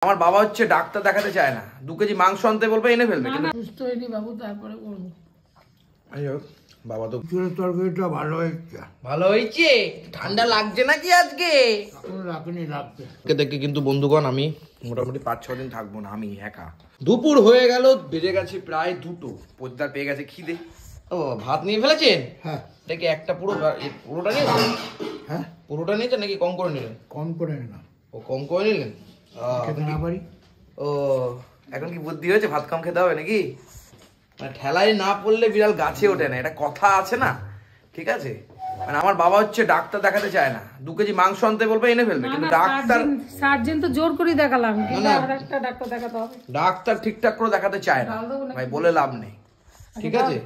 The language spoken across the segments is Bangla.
আমার বাবা হচ্ছে ডাক্তার দেখাতে চায় না, 2 কেজি মাংস আনতে বলবে, এনে ফেলবে। সুস্থ হয়নি বাবু, তারপরে করবো। বাবা তো তরকারিটা ভালো হয়েছে। ভালো হয়েছে। ঠান্ডা লাগছে নাকি আজকে? লাগছে দেখে কিন্তু বন্ধুগণ, আমি মোটামুটি 5-6 দিন থাকবো না, আমি একা। দুপুর হয়ে গেল, বেজে গেছে প্রায় 2টো। পোদ্দার পেয়ে গেছে খিদে। ও ভাত নিয়ে ফেলেছেন? হ্যাঁ। দেখি একটা পুরোটা নিয়েছেন? হ্যাঁ, পুরোটা নিয়েছেন নাকি কম করে নিলেন? কম করে নিলাম। ও কম করে নিলেন। খেতে না পারি। ও এখন কি বুদ্ধি হয়েছে, ভাত কম খেতে হবে নাকি? মানে ঠেলায় না পড়লে বিড়াল গাছে ওঠে না, এটা কথা আছে না? ঠিক আছে, মানে আমার বাবা হচ্ছে ডাক্তার দেখাতে চায় না, 2 কেজি মাংস আনতে বলবে, এনে ফেলবে। কিন্তু ডাক্তার সার্জেন তো জোর করে দেখালাম, একটা ডাক্তার দেখাতে হবে। ডাক্তার ঠিকঠাক করে দেখাতে চায় না ভাই, বলে লাভ নেই। ঠিক আছে,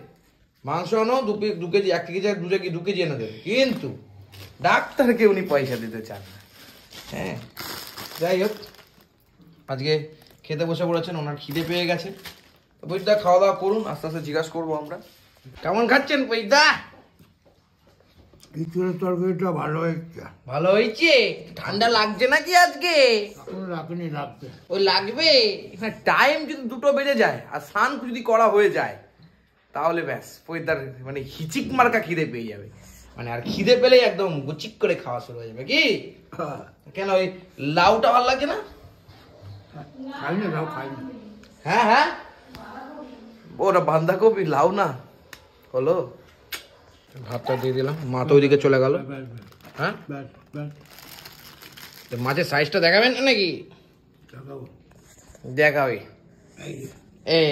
মাংস আনো 2 কেজি, 1 কেজি 2 কেজি এনে দেবে, কিন্তু ডাক্তারকে উনি পয়সা দিতে চান না। হ্যাঁ, যাই হোক, আজকে খেতে বসে পড়েছেন, ওনার খিদে পেয়ে গেছে। বৈদ্যা খাওয়া দাওয়া করুন, আস্তে আস্তে জিজ্ঞাসা করবো আমরা কেমন খাচ্ছেন। বৈদ্যা ইঁচড়ের তরকারিটা ভালো হয়েছে। ভালো হয়েছে। ঠান্ডা লাগছে নাকি আজকে? লাগছে। ওই লাগবে। টাইম যদি 2টো বেজে যায় আর স্নান যদি করা হয়ে যায়, তাহলে ব্যাস বৈদ্যার মানে হিচিক মার্কা খিদে পেয়ে যাবে। মানে আর খিদে পেলেই একদম গুচিক করে খাওয়া শুরু হয়ে যাবে। কি কেন ওই লাউটা ভালো লাগে না? খাই না, লাউ খাই না। হ্যাঁ হ্যাঁ, ওরা বাঁধাকপি, লাউ না হলো। ভাতটা দিয়ে দিলাম, মা তো ওইদিকে চলে গেল। হ্যাঁ, মাছের সাইজটা দেখাবেন নাকি? দেখাবে। এই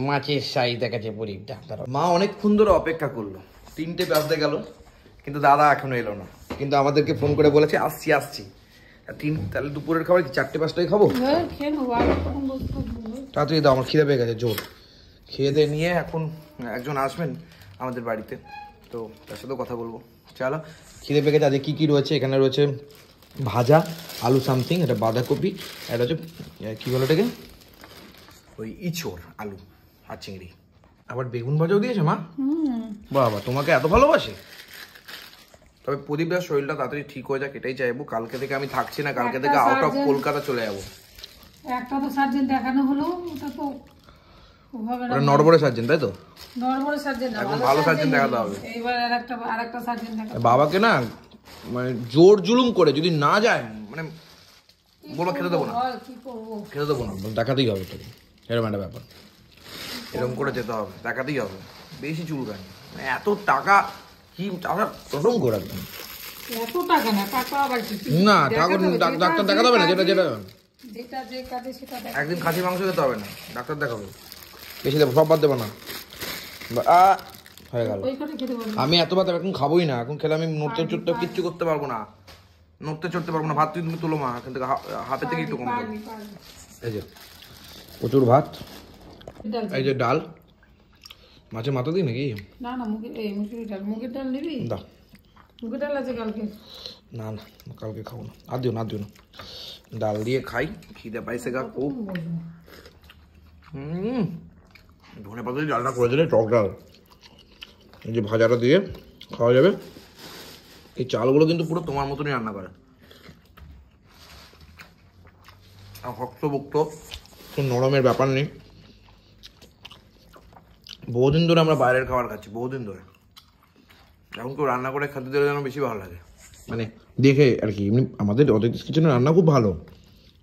মাছের সাইজ দেখাচ্ছে পরীক্ষা। মা অনেকক্ষণ ধরে অপেক্ষা করলো, 3টে বাজতে গেল, কিন্তু দাদা এখনো এলো না। কিন্তু আমাদেরকে ফোন করে বলেছে আসছি আসছি। তাহলে দুপুরের খাবার কি 4টে-5টায় খাবো? তাড়াতাড়ি দাও, আমার খিদে পেয়ে গেছে জোর। খেয়ে দিয়ে নিয়ে এখন একজন আসবেন আমাদের বাড়িতে, তো তার সাথেও কথা বলবো। চলো, খিদে পেয়ে গেছে। আজকে কী কী রয়েছে? এখানে রয়েছে ভাজা আলু সামথিং, এটা বাঁধাকপি, এটা হচ্ছে কী বলে এটাকে, ওই ইঁচড় আলু আর চিংড়ি, আবার বেগুন ভাজাও দিয়েছে মা। বাবা, তোমাকে এত ভালোবাসে। তবে প্রদীপদার শরীরটা তাড়াতাড়ি ঠিক হয়ে যাক, এটাই চাইবো। কালকে থেকে আমি থাকছি না, কালকে থেকে আউট অফ কলকাতা চলে যাবো। একটা তো সার্জেন দেখানো হলো, ওটা তো হবে না। নড়বড়ে সার্জেন, তাই তো? নরমাল সার্জেন না, এখন ভালো সার্জেন দেখাতে হবে। এইবার আরেকটা সার্জেন দেখাতে হবে। বাবাকে না মানে জোর জুলুম করে যদি না যায়, মানে বলবো খেতে দেবো না, খেতে দেবো না, দেখাতেই হবে তোকে। এরকম একটা ব্যাপার, এরকম করে যেতে হবে, দেখাতেই হবে। বেশি চুলকানি, মানে এত টাকা কি টাকা টটম করে একদম। এত টাকা না, টাকা আবার কি না, ডাক্তার দেখাতে হবে না, যেটা যেটা যে কাজে সেটা দেখা। একদিন খাসি মাংস খেতে হবে না, ডাক্তার দেখাবে। বেশি দেবো, সব বাদ দেবো না। হয়ে গেল। আমি এত ভাত এখন খাবোই না, এখন খেলে আমি নড়তে চড়তে কিচ্ছু করতে পারবো না, নড়তে চড়তে পারবো না। ভাত তুমি তুলো মা, এখান থেকে হাতে থেকে একটু কম দেবো। এই যে প্রচুর ভাত, এই যে ডাল, মাছের মাথা দিই নাকি? না না, মুসুরি ডাল, মুগের ডাল নিবি? দাও, মুগের ডাল আছে কালকে। না না, কালকে খাবো না, আর দিও না, আর দিও না। ডাল দিয়ে খাই, খিদে পাইছে গা খুব। ধনে পাতা দিয়ে ডালটা করে দিলে, টক ডাল, এই যে ভাজাটা দিয়ে খাওয়া যাবে। এই চালগুলো কিন্তু পুরো তোমার মতনই রান্না করে, শক্তভুক্ত, কোনো নরমের ব্যাপার নেই। বহুদিন ধরে আমরা বাইরের খাবার খাচ্ছি, বহুদিন ধরে। এখন কেউ রান্না করে খেতে দিলে যেন বেশি ভালো লাগে, মানে দেখে আর কি। এমনি আমাদের অতিথি কিচেনের রান্না খুব ভালো,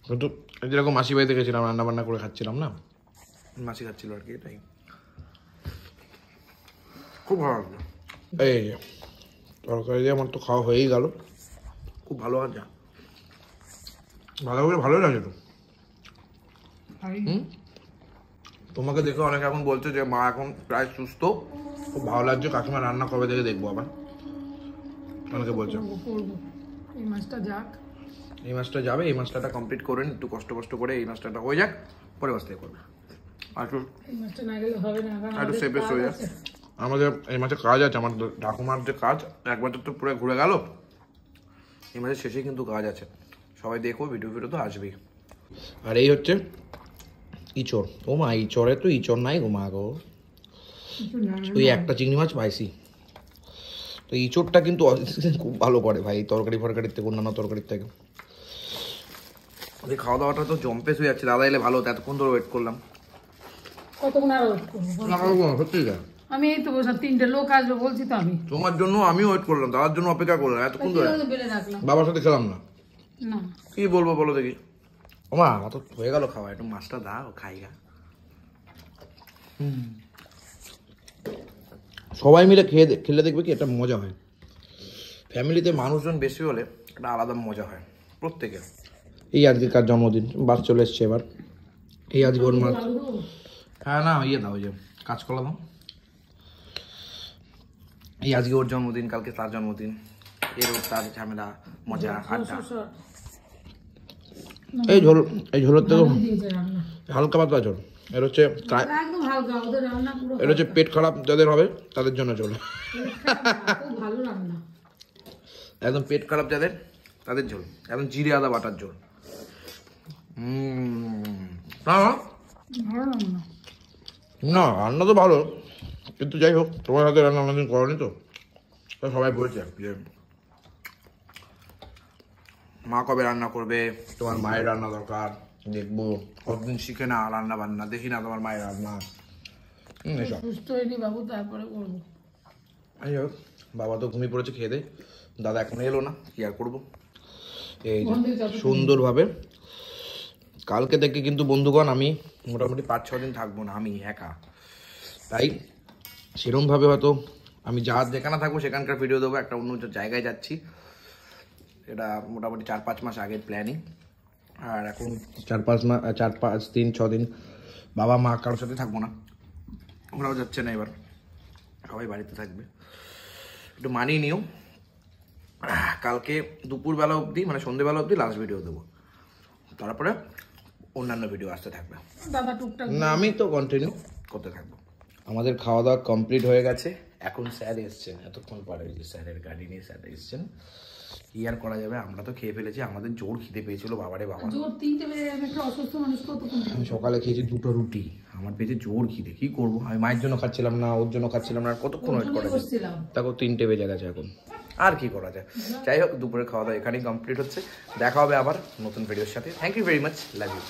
কিন্তু যেরকম মাসি বাড়িতে গেছিলাম, রান্না বান্না করে খাচ্ছিলাম না, মাসি খাচ্ছিল আর কি, এটাই খুব ভালো লাগলো। এই যে তরকারি দিয়ে আমার তো খাওয়া হয়েই গেল, খুব ভালো আছে, ভালো করে ভালোই লাগে তো। তোমাকে দেখে অনেকে এখন বলছে যে মা এখন প্রায় সুস্থ, খুব ভালো লাগছে। কাকিমা রান্না কবে থেকে দেখবো আবার, অনেকে বলছে। এই মাছটা যাক, এই মাছটা যাবে, এই মাছটা কমপ্লিট করেন একটু কষ্ট করে, এই মাছটা হয়ে যাক, পরে বাস থেকে করবে। আর এই মাছটা না গেলে হবে না, একটু সেফেস হয়ে যাক। আমাদের এই মাসে কাজ আছে, আমার ঠাকুমার যে কাজ, একবার তো পুরো ঘুরে গেল, এই মাসের শেষে কিন্তু কাজ আছে। সবাই দেখো, ভিডিও তো আসবেই। আর এই হচ্ছে ইঁচড়। ও মা, ইঁচড়ে তো ইঁচড় নাই গো মা গো, ওই একটা চিংড়ি মাছ পাইছি। তো ইঁচড়টা কিন্তু খুব ভালো করে ভাই, তরকারি ফরকারির থেকে, অন্যান্য তরকারির থেকে। ওই খাওয়া দাওয়াটা তো জম্পেস হয়ে যাচ্ছে, দাদা এলে ভালো হতো, এতক্ষণ ধরে ওয়েট করলাম। কতক্ষণ আর ওয়েট করবো? সত্যি আমি এই তো বসে 3টে লোক আসবে বলছি তো আমি। তোমার জন্য আমি ওয়েট করলাম, দাদার জন্য অপেক্ষা করলাম এতক্ষণ ধরে। বেড়ে রাখলাম বাবার সাথে খেলাম না, না। কি বলবো বলো দেখি। ওমা আমার তো হয়ে গেল খাওয়া, একটু মাছটা দাও খাই গা। সবাই মিলে খেলে দেখবে কি একটা মজা হয়, ফ্যামিলিতে মানুষজন বেশি হলে একটা আলাদা মজা হয় প্রত্যেকের। এই আজকে কার জন্মদিন, বাস চলে এসছে এবার। এই আজকে ওর মা, হ্যাঁ না ইয়ে দাও, ওই যে কাঁচকলা দাও। এই আজকে ওর জন্মদিন, কালকে তার জন্মদিন, এর ওর তার ঝামেলা মজা আড্ডা। এই ঝোল, এই ঝোলের থেকে হালকা পাতলা ঝোল। এর হচ্ছে একদম হালকা, ওদের রান্না পুরো এটা হচ্ছে পেট খারাপ যাদের হবে তাদের জন্য ঝোল, খুব ভালো রান্না। একদম পেট খারাপ যাদের তাদের ঝোল, একদম জিরে আদা বাটার ঝোল। ভালো রান্না। না রান্না তো ভালো, কিন্তু যাই হোক তোমার হাতে রান্না অনেকদিন করনি তো, তাই সবাই বলছে যে মা কবে রান্না করবে, তোমার মায়ের রান্না দরকার, দেখবো কতদিন শিখে না রান্না বান্না, দেখি না তোমার মায়ের রান্না। এসব সুস্থ হয়নি বাবু, তারপরে করবো। যাই হোক বাবা তো ঘুমিয়ে পড়েছে খেয়ে দে, দাদা এখনো এলো না, কি আর করবো। এই যে সুন্দরভাবে কালকে থেকে কিন্তু বন্ধুগণ আমি মোটামুটি 5-6 দিন থাকবো না, আমি একা। তাই সেরমভাবে হয়তো আমি যেখানে থাকবো সেখানকার ভিডিও দেবো, একটা অন্য জায়গায় যাচ্ছি, এটা মোটামুটি 4-5 মাস আগের প্ল্যানিং। আর এখন 4-5-3-6 দিন বাবা মা কারোর সাথে থাকবো না, ওরাও যাচ্ছে না, এবার সবাই বাড়িতে থাকবে। একটু মানিয়ে নিও, কালকে দুপুরবেলা অবধি মানে সন্ধ্যেবেলা অবধি লাস্ট ভিডিও দেবো, তারপরে অন্যান্য ভিডিও আসতে থাকবে। দাদা টুকটাক না আমি তো কন্টিনিউ করতে থাকবো। আমাদের খাওয়া দাওয়া কমপ্লিট হয়ে গেছে, এখন স্যার এসছেন এতক্ষণ পরে, যে স্যারের গাড়ি নিয়ে স্যার এসছেন। কি আর করা যাবে, আমরা তো খেয়ে ফেলেছি, আমাদের জোর খিদে পেয়েছিল বাবারে বাবা। জোর 3টে বেজে যাবে, একটা অসুস্থ মানুষ কতক্ষণ থাকবে? আমি সকালে খেয়েছি 2টো রুটি, আমার পেয়েছে জোর খিদে, কি করবো। আমি মায়ের জন্য খাচ্ছিলাম না, ওর জন্য খাচ্ছিলাম না, আর কতক্ষণ ওয়েট করা যায়। বসছিলাম তারপর 3টে বেজে গেছে এখন, আর কি করা যায়। যাই হোক দুপুরে খাওয়া দাওয়া এখানেই কমপ্লিট হচ্ছে, দেখা হবে আবার নতুন ভিডিওর সাথে। Thank you very much, love you.